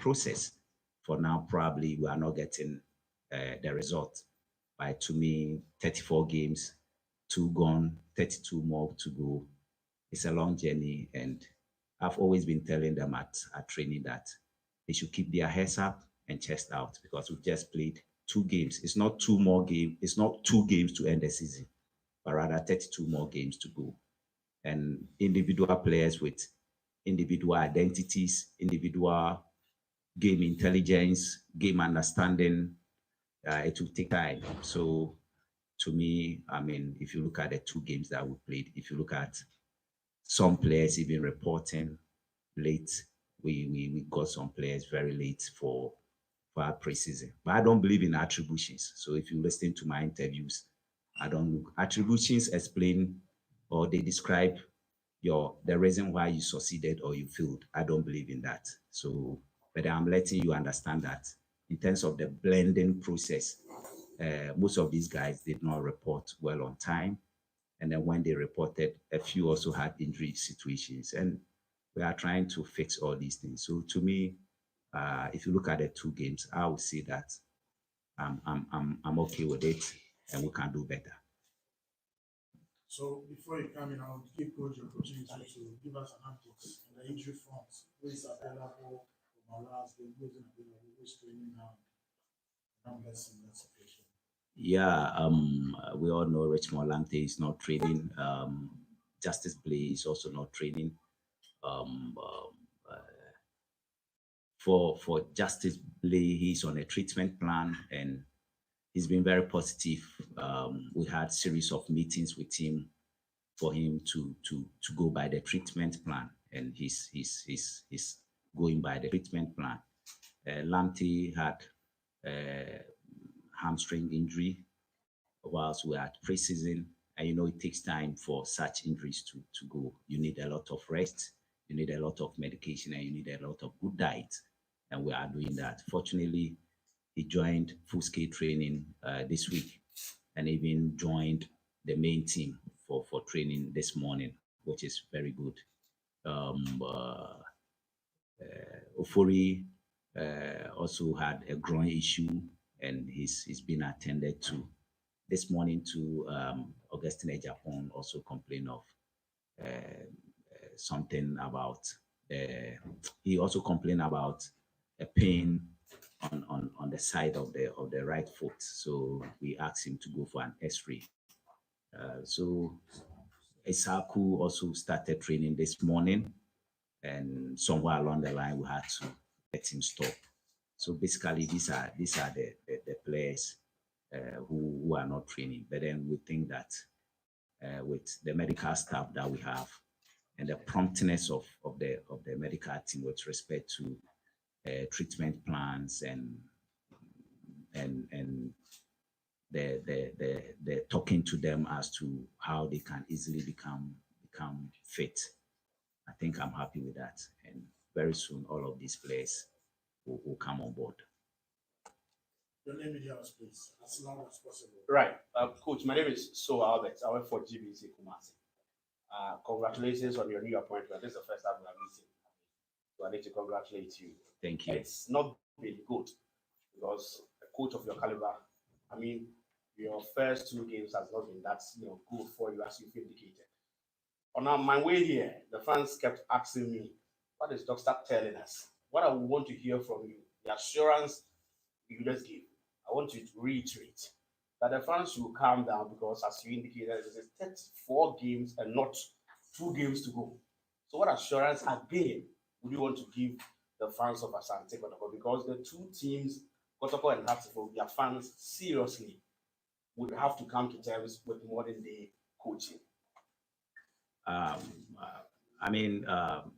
process. For now, probably we are not getting the result. But to me, 34 games, 2 gone, 32 more to go. It's a long journey, and I've always been telling them at training that they should keep their heads up and chest out because we've just played 2 games. It's not 2 more games. It's not 2 games to end the season, but rather 32 more games to go. And individual players with individual identities, individual game intelligence, game understanding, it will take time. So to me, I mean, if you look at the 2 games that we played, if you look at some players even reporting late, we got some players very late for our preseason. But I don't believe in attributions. So if you listen to my interviews, I don't look attributions explain or they describe the reason why you succeeded or you failed. I don't believe in that. So, but I'm letting you understand that in terms of the blending process, most of these guys did not report well on time. And then when they reported, a few also had injury situations. And we are trying to fix all these things. So to me, if you look at the 2 games, I would say that I'm okay with it and we can do better. So before you come in, I'll give Coach the opportunity to give us an update on the injury front. Who is available from our last game? Who isn't available? Who's training now? I'm guessing that situation. Yeah, we all know Richmond Lante is not training. Justice Blay is also not training. Um, um, for Justice Blay, he's on a treatment plan and he's been very positive. We had series of meetings with him for him to go by the treatment plan, and he's going by the treatment plan. Lamptey had hamstring injury whilst we're at preseason, and you know it takes time for such injuries to go. You need a lot of rest, you need a lot of medication, and you need a lot of good diet, and we are doing that. Fortunately, he joined full scale training this week and even joined the main team for training this morning, which is very good. Um, uh, Ofori also had a groin issue and he's been attended to. This morning to Augustine Japan also complained of something about he also complained about a pain on the side of the right foot. So we asked him to go for an X-ray. So Isaku also started training this morning, and somewhere along the line we had to let him stop. So basically, these are the players who are not training. But then we think that with the medical staff that we have and the promptness of the medical team with respect to treatment plans and the talking to them as to how they can easily become fit. I think I'm happy with that, and very soon all of these players will come on board. Your name is yours, please, as long as possible. Right. Coach, my name is So Albert. I work for GBC Kumasi. Congratulations on your new appointment. This is the first time we are meeting. So I need to congratulate you. Thank you. It's not been good because a coach of your caliber, I mean, your first 2 games has not been that good for you as you've indicated. On my way here, the fans kept asking me, what is Doctor telling us? What I want to hear from you, the assurance you just gave. I want you to reiterate that the fans should calm down because, as you indicated, it is 34 games and not 2 games to go. So, what assurance again would you want to give the fans of Asante Kotoko? Because the 2 teams, Kotoko and Hartlepool, their fans seriously would have to come to terms with modern day coaching. I mean,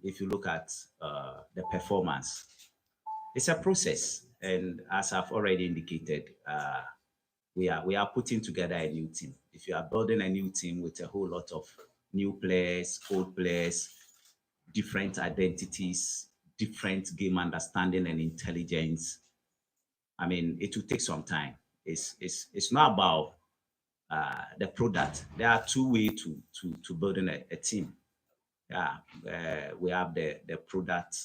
if you look at the performance, it's a process. And as I've already indicated, we are putting together a new team. If you are building a new team with a whole lot of new players, old players, different identities, different game understanding and intelligence, I mean, it will take some time. It's not about the product. There are 2 ways to building a team. Yeah, we have the product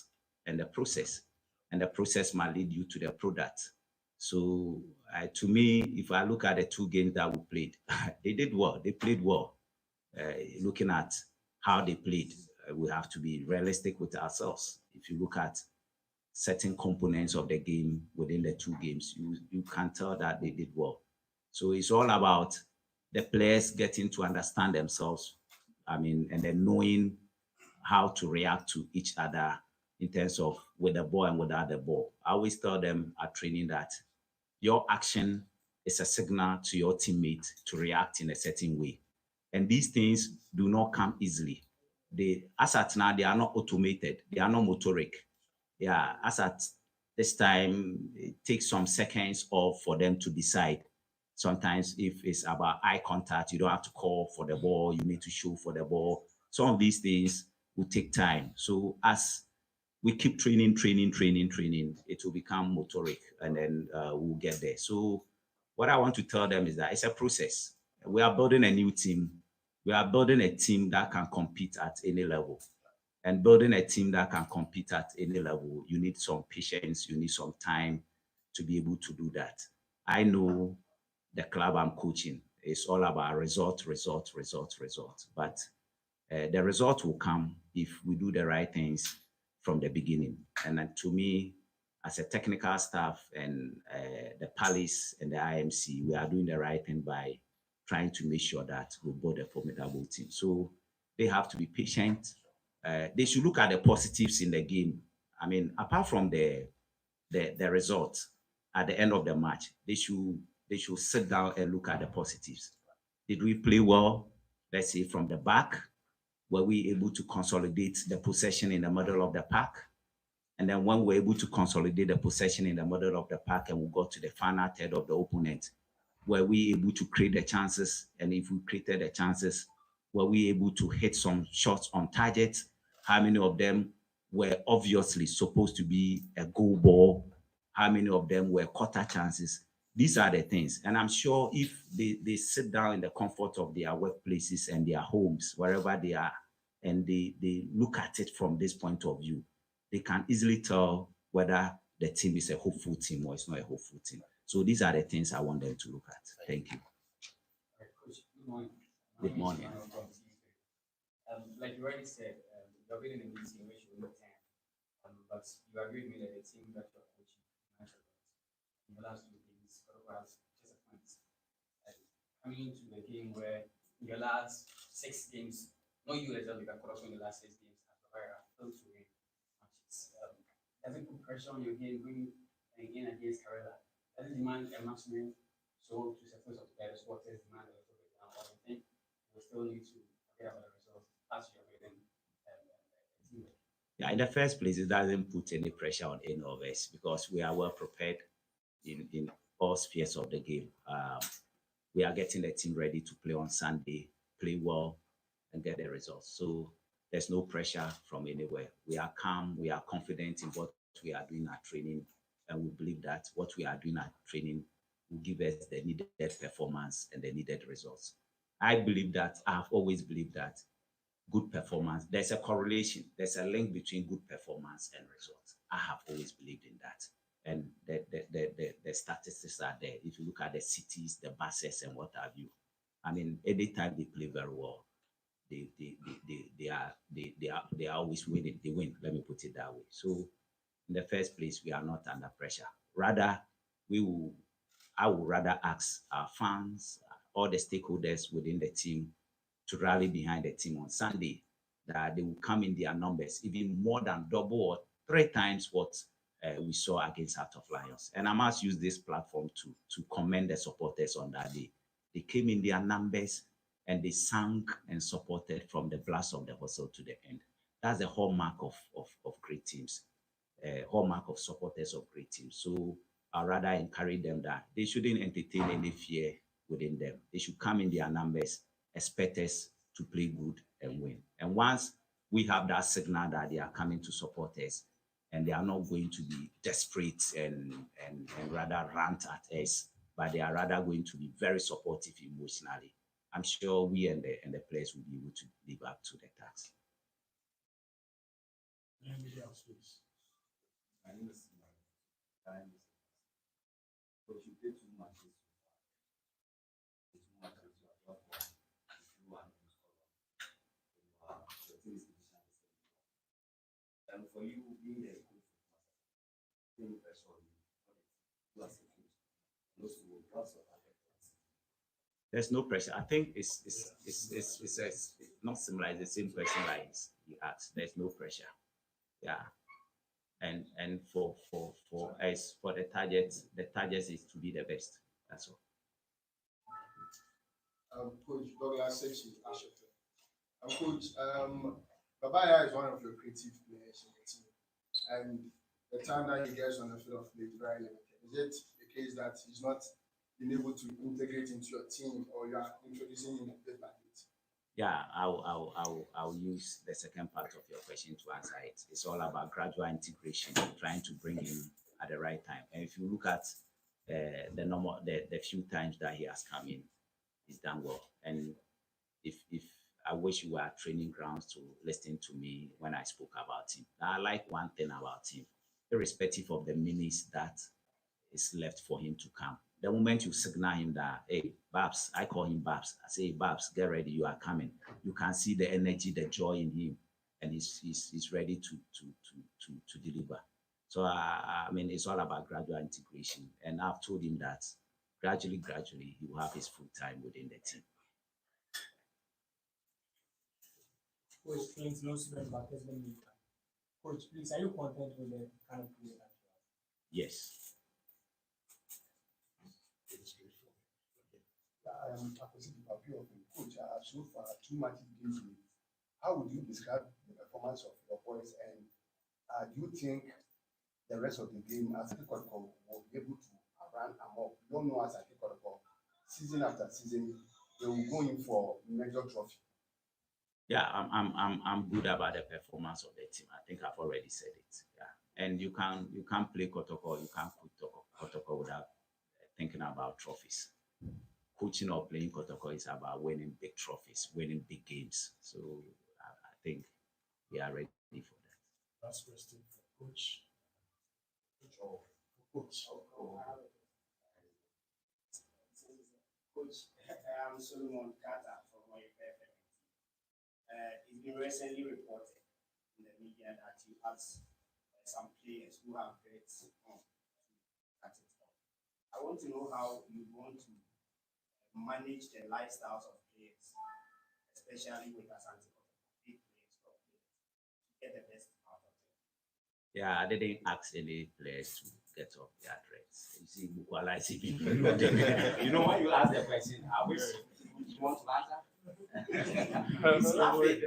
and the process. and the process might lead you to the product. So to me, if I look at the two games that we played, they did well. They played well. Looking at how they played, we have to be realistic with ourselves. If you look at certain components of the game within the two games, you can tell that they did well. So it's all about the players getting to understand themselves. I mean, and then knowing how to react to each other in terms of with the ball and without the ball. I always tell them at training that your action is a signal to your teammate to react in a certain way. And these things do not come easily. As at now, they are not automated, they are not motoric. Yeah, as at this time, it takes some seconds off for them to decide. Sometimes if it's about eye contact, you don't have to call for the ball, you need to show for the ball. Some of these things will take time. So as we keep training, it will become motoric and then we'll get there. So what I want to tell them is that it's a process. We are building a new team. We are building a team that can compete at any level. And building a team that can compete at any level, you need some patience, you need some time to be able to do that. I know the club I'm coaching is all about result. But the result will come if we do the right things from the beginning. And to me, as a technical staff and the Palace and the IMC, we are doing the right thing by trying to make sure that we build a formidable team. So they have to be patient. They should look at the positives in the game. I mean, apart from the result at the end of the match, they should sit down and look at the positives. Did we play well? Let's say from the back, were we able to consolidate the possession in the middle of the park? And then when we're able to consolidate the possession in the middle of the park and we got to the final third of the opponent, were we able to create the chances? And if we created the chances, were we able to hit some shots on target? How many of them were obviously supposed to be a goal ball? How many of them were quarter chances? These are the things. And I'm sure if they sit down in the comfort of their workplaces and their homes, wherever they are, and they look at it from this point of view, they can easily tell whether the team is a hopeful team or it's not a hopeful team. So these are the things I want them to look at. Thank you. Coach, good morning. Good morning. Like you already said, you're building a new team which will need time. But you agree with me that the team that you're coaching, in the last 2 games, Kotoko has just a point. Coming into the game where in your last 6 games, not you exactly, but Kotoko in the last 6 games, has failed to win matches. Does it put pressure on your game going in against Karela? Does it demand a maximum so to success of the supporters demand a little bit down? Or you think we still need to forget about the results as you're building team? Yeah, in the first place, it doesn't put any pressure on any of us because we are well prepared in all spheres of the game. We are getting the team ready to play on Sunday, play well, and get the results. So there's no pressure from anywhere. We are calm, we are confident in what we are doing at training, and we believe that what we are doing at training will give us the needed performance and the needed results. I believe that, I've always believed that good performance, there's a correlation, there's a link between good performance and results. I have always believed in that. And the statistics are there. If you look at the cities, the buses, and what have you, I mean, anytime they play very well, they are always winning. They win. Let me put it that way. So, in the first place, we are not under pressure. Rather, I would rather ask our fans, all the stakeholders within the team, to rally behind the team on Sunday, that they will come in their numbers, even more than double or 3 times what we saw against Heart of Lions. And I must use this platform to commend the supporters on that day. They came in their numbers and they sang and supported from the blast of the whistle to the end. That's the hallmark of great teams, hallmark of supporters of great teams. So I rather encourage them that they shouldn't entertain any fear within them. They should come in their numbers, expect us to play good and win. And once we have that signal that they are coming to support us and they are not going to be desperate and rather rant at us, but they are rather going to be very supportive emotionally, I'm sure we and the players will be able to live up to the task. Anybody else, please? My name is time is because you play 2 matches. The 2 matches you have just won. If you and you score one, your team is division the same. And for you being a good footballer, pressure on you, you as a coach, those who will pass your target. There's no pressure. I think it's not similar. It's the same question like he asked. There's no pressure. Yeah. And for us, for the target is to be the best. That's all. Coach Douglas says she's Ashanti. Coach, Babaya is one of your creative players in the team, and the time that he gets on the field of play is very limited. Is it the case that he's not been able to integrate into your team, or you are introducing him bit by bit? Yeah, I'll use the second part of your question to answer it. It's all about gradual integration, trying to bring him at the right time. And if you look at the few times that he has come in, he's done well. And if I wish you were at training grounds to listen to me when I spoke about him. I like one thing about him, irrespective of the minutes that is left for him to come. The moment you signal him that, hey, Babs, I call him Babs. I say, Babs, get ready, you are coming. You can see the energy, the joy in him, and he's ready to deliver. So I mean, it's all about gradual integration, and I've told him that gradually, he will have his full time within the team. Coach, Clint knows about this. Coach, please, are you content with the kind of player that you have? Yes. I am opposite of you, Coach. So far, 2 matches against you. How would you describe the performance of your boys, and do you think the rest of the game, Asante Kotoko, will be able to run amok? You don't know Asante Kotoko, season after season, they will go in for major trophy. Yeah, I'm good about the performance of the team. I think I've already said it. Yeah, and you can't play Kotoko, you can't put Kotoko without thinking about trophies. Coaching or playing Kotoko is about winning big trophies, winning big games. So I think we are ready for that. Last question for Coach. Coach. Coach, I'm Solomon Carter from OFF. It's been recently reported in the media that you asked some players who have bets on to cut it off. I want to know how you want to manage the lifestyles of players, especially with Asante Kotoko, big players, top players, to get the best out of them. Yeah, I didn't ask any players to get off their threats. You see, Bukwala is people. You know, when you ask the question, I wish you want to answer. He's laughing.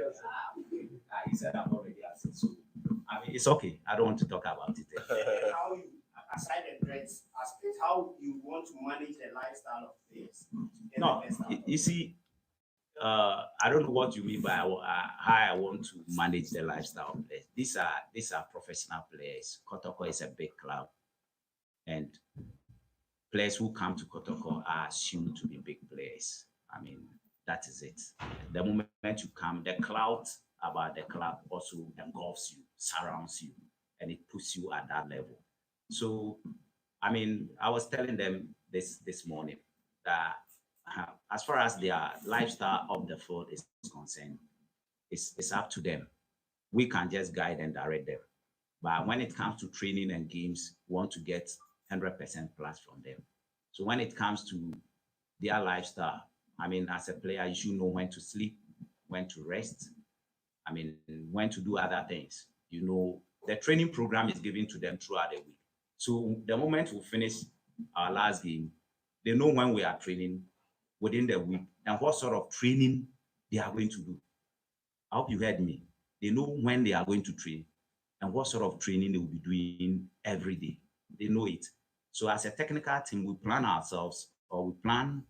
He said I've already answered. So I mean, it's okay. I don't want to talk about it. How you, aside the threats aspect, how you want to manage the lifestyle of players? No, you see, I don't know what you mean by how I want to manage the lifestyle of players. These are professional players. Kotoko is a big club, and players who come to Kotoko are assumed to be big players. I mean, that is it. The moment you come, the cloud about the club also engulfs you, surrounds you, and it puts you at that level. So, I mean, I was telling them this morning that as far as their lifestyle of the field is concerned, it's up to them. We can just guide and direct them. But when it comes to training and games, we want to get 100% plus from them. So when it comes to their lifestyle, I mean, as a player, you should know when to sleep, when to rest. I mean, when to do other things. You know, the training program is given to them throughout the week. So the moment we finish our last game, they know when we are training within the week and what sort of training they are going to do. I hope you heard me. They know when they are going to train and what sort of training they will be doing every day. They know it. So as a technical team, we plan ourselves or we plan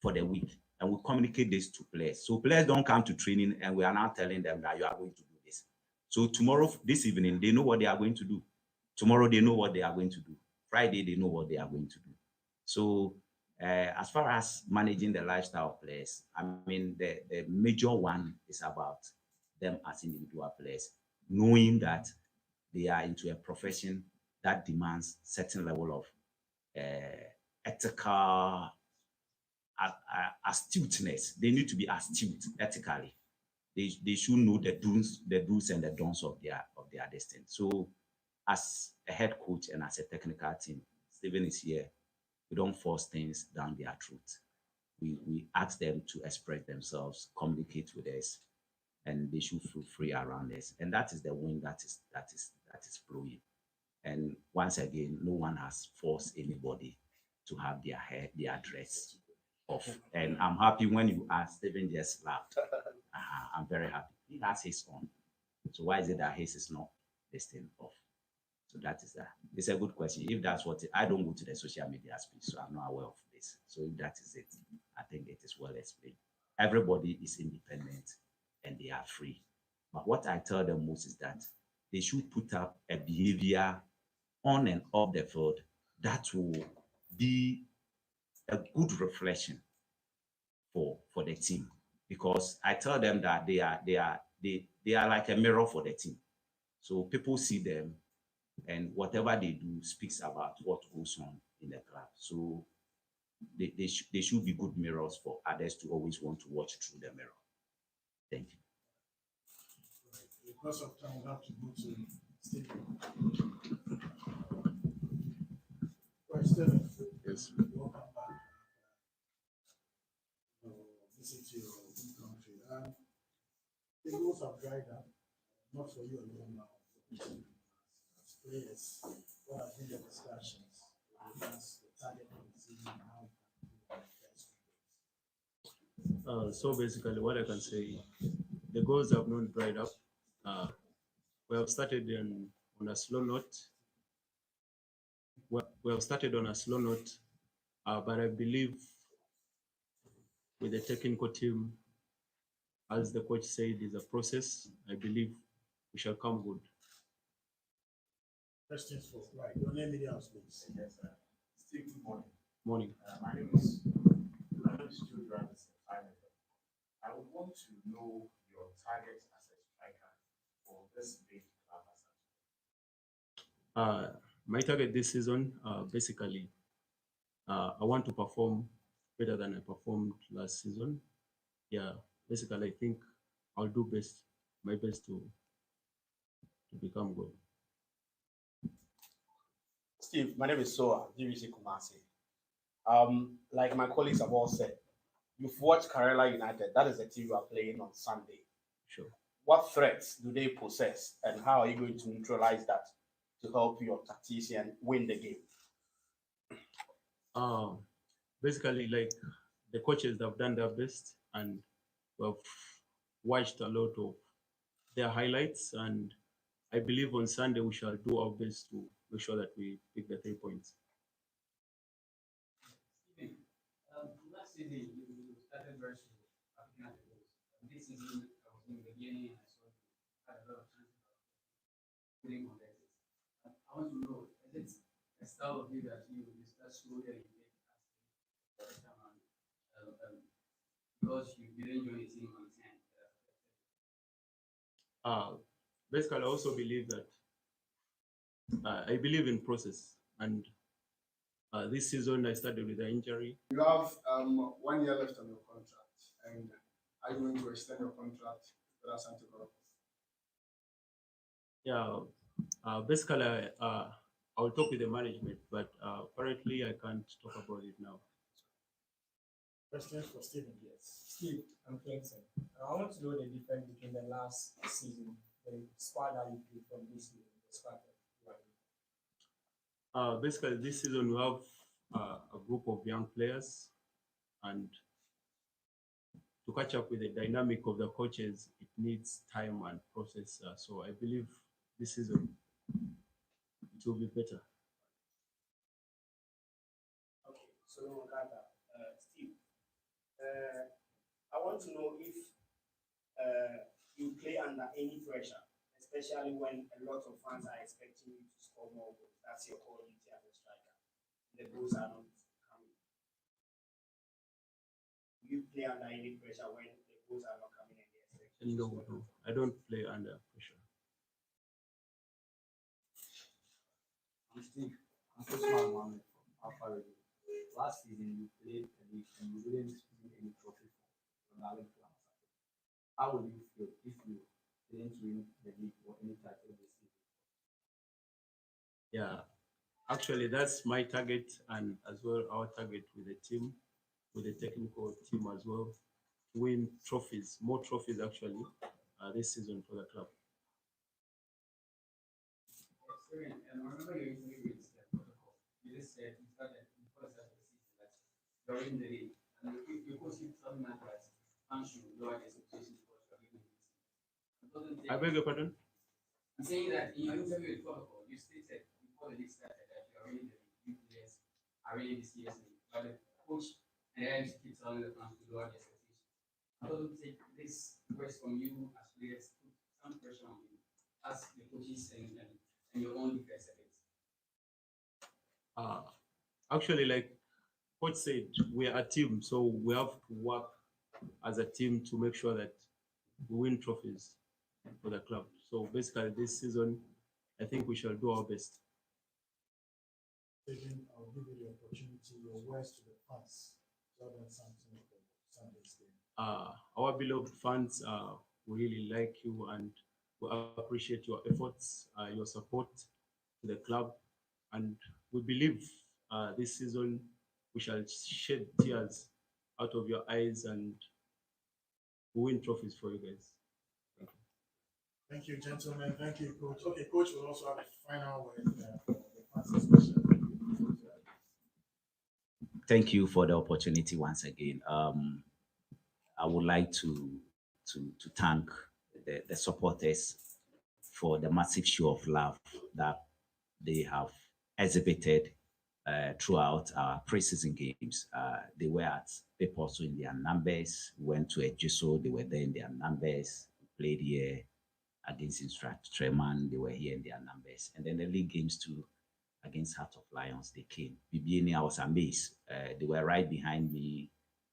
for the week and we communicate this to players. So players don't come to training and we are now telling them that you are going to do this. So tomorrow, this evening, they know what they are going to do. Tomorrow, they know what they are going to do. Friday, they know what they are going to do. So as far as managing the lifestyle of players, I mean, the major one is about them as individual players, knowing that they are into a profession that demands certain level of ethical astuteness. They need to be astute ethically. They should know the do's and the don'ts of their destiny. So as a head coach and as a technical team, Stephen is here. We don't force things down their throat. We ask them to express themselves, communicate with us, and they should feel free around us. And that is the wind that is blowing. And once again, no one has forced anybody to have their hair, their dress off. And I'm happy when you asked, Stephen just laughed. I'm very happy. He has his on. So why is it that his is not this thing off? So that is that. It's a good question. If that's what I don't go to the social media space, so I'm not aware of this. So if that is it, I think it is well explained. Everybody is independent and they are free. But what I tell them most is that they should put up a behavior on and off the field that will be a good reflection for the team. Because I tell them that they are like a mirror for the team. So people see them, and whatever they do speaks about what goes on in the club. So they should be good mirrors for others to always want to watch through the mirror. Thank you. Because of time, we have to go to Stephen. Right, Stephen. Yes. Welcome back. Visit your home country. The goals have dried up, not for you alone now. As players, what have been the discussions? That's the target of the season and how you can do So basically, what I can say, the goals have not dried up. We have started on a slow note. We have started on a slow note, but I believe with the technical team, as the coach said, is a process. I believe we shall come good. Questions for right. Your name in the house, please. Yes, sir. Steve, good morning. Morning. My name is Stu Drivers. I would want to know your target as a striker for this big club as such. My target this season, basically, I want to perform better than I performed last season. Yeah, basically, I think I'll do my best to become good. Steve, my name is Soa, GVC Kumasi. Like my colleagues have all said, you've watched Karela United. That is the team you are playing on Sunday. Sure. What threats do they possess, and how are you going to neutralize that to help your tactician win the game? Basically, like the coaches have done their best, and we've watched a lot of their highlights, and I believe on Sunday we shall do our best to make sure that we pick the 3 points. Last season you started very slow, picking up the goals. This season I was in the beginning and I saw you had a lot of chances of getting connected. I want to know, is it a style of you that you start slowly and you take as the time around, because you didn't join the team on 10? Basically, I also believe that I believe in process, and this season I started with an injury. You have 1 year left on your contract, and are you going to extend your contract with Asante Kotoko? Yeah, basically, I'll talk with the management, but currently I can't talk about it now. Questions for Stephen? Yes. Steve, I'm Clinton. I want to know the difference between the last season, the squad that you played from this season, the squad that you are in. Basically, this season we have a group of young players, and to catch up with the dynamic of the coaches, it needs time and process. So I believe this season it will be better. Okay, so Steve, I want to know if you play under any pressure, especially when a lot of fans are expecting you to score more goals. That's your core duty as a striker. The goals are not coming. You play under any pressure when the goals are not coming and they expect you to No, score. I don't play under pressure. think I'm Usman Mohammed from Alpha Radio. Last season you played a league and you didn't win any trophy for Ronaldo. How would you feel if you didn't win the league or any title this season? Yeah, actually, that's my target and as well our target with the team, with the technical team as well, to win trophies, more trophies actually, this season for the club. Experience, and I remember your interview with the protocol. You just said you started before the start of the season that you're in the league. And if you coach you tell me that fans should lower the expectations because you're in the league. I beg your pardon? I'm saying that in your interview with protocol, you stated before the league started that you are really the league, you players are really the serious league. But the coach and the MC keep telling the fans to lower the expectations. I don't take this request from you as players, put some pressure on you as the coaches and your own defense against. Actually, like coach said, we are a team, so we have to work as a team to make sure that we win trophies for the club. So basically, this season, I think we shall do our best. Stephen, I'll give you the opportunity, your words to the fans, so that something for Sunday's game. Our beloved fans, we really like you and we appreciate your efforts, your support to the club, and we believe this season we shall shed tears out of your eyes and win trophies for you guys. Thank you, gentlemen. Thank you, coach. Okay, coach will also have a final word for the fans, especially. Thank you for the opportunity once again. I would like to thank the supporters for the massive show of love that they have exhibited throughout our preseason games. They were at Peposo in their numbers, went to Ejiso, they were there in their numbers, played here against Instruct Treman, they were here in their numbers. And then the league games too, against Heart of Lions, they came. BBNA, I was amazed. They were right behind me,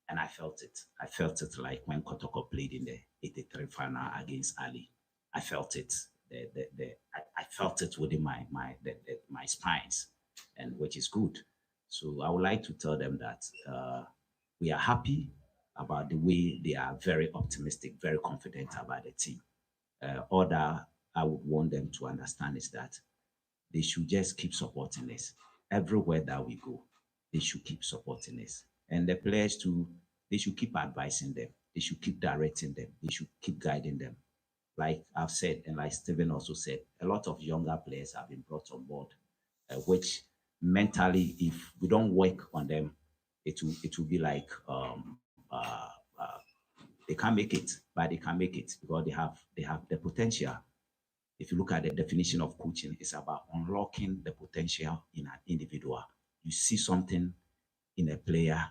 and I felt it. I felt it like when Kotoko played in the 83 final against Ali. I felt it. I felt it within my spines, and which is good. So I would like to tell them that we are happy about the way they are very optimistic, very confident about the team. All that I would want them to understand is that they should just keep supporting us. Everywhere that we go, they should keep supporting us. And the players too, they should keep advising them. They should keep directing them. They should keep guiding them. Like I've said, and like Stephen also said, a lot of younger players have been brought on board, which mentally, if we don't work on them, it will be like they can't make it, but they can make it because they have the potential. If you look at the definition of coaching, it's about unlocking the potential in an individual. You see something in a player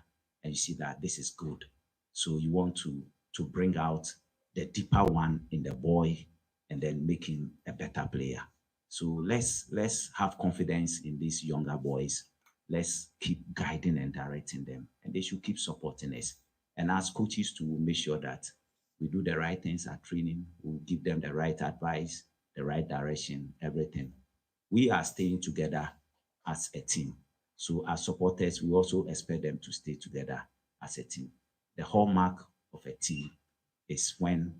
and you see that this is good. So you want to bring out the deeper one in the boy and then make him a better player. So let's have confidence in these younger boys. Let's keep guiding and directing them, and they should keep supporting us. And as coaches to make sure that we do the right things at training, we'll give them the right advice, the right direction, everything. We are staying together as a team. So as supporters, we also expect them to stay together as a team. The hallmark of a team is when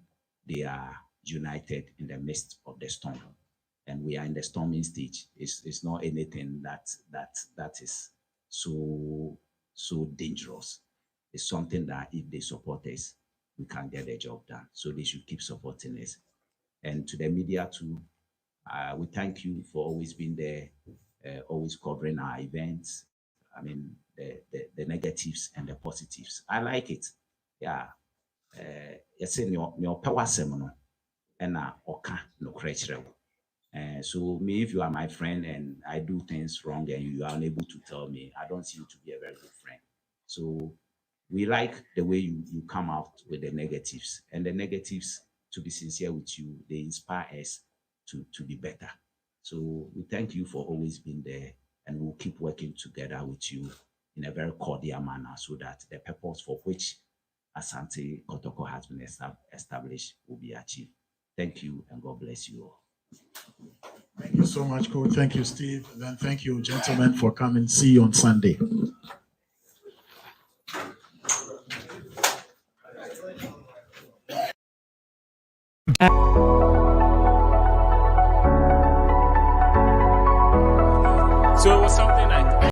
they are united in the midst of the storm. And we are in the storming stage. It's not anything that is so dangerous. It's something that if they support us, we can get the job done. So they should keep supporting us. And to the media too, we thank you for always being there, always covering our events. I mean, the negatives and the positives. I like it. Yeah. You say your power seminal and oka no crechre. So me, if you are my friend and I do things wrong and you are unable to tell me, I don't see you to be a very good friend. So we like the way you come out with the negatives, and the negatives, to be sincere with you, they inspire us to be better. So we thank you for always being there, and we'll keep working together with you in a very cordial manner so that the purpose for which Asante Kotoko has been established will be achieved. Thank you, and God bless you all. Thank you so much, Coach. Thank you, Steve. And then thank you, gentlemen, for coming. See you on Sunday. So it was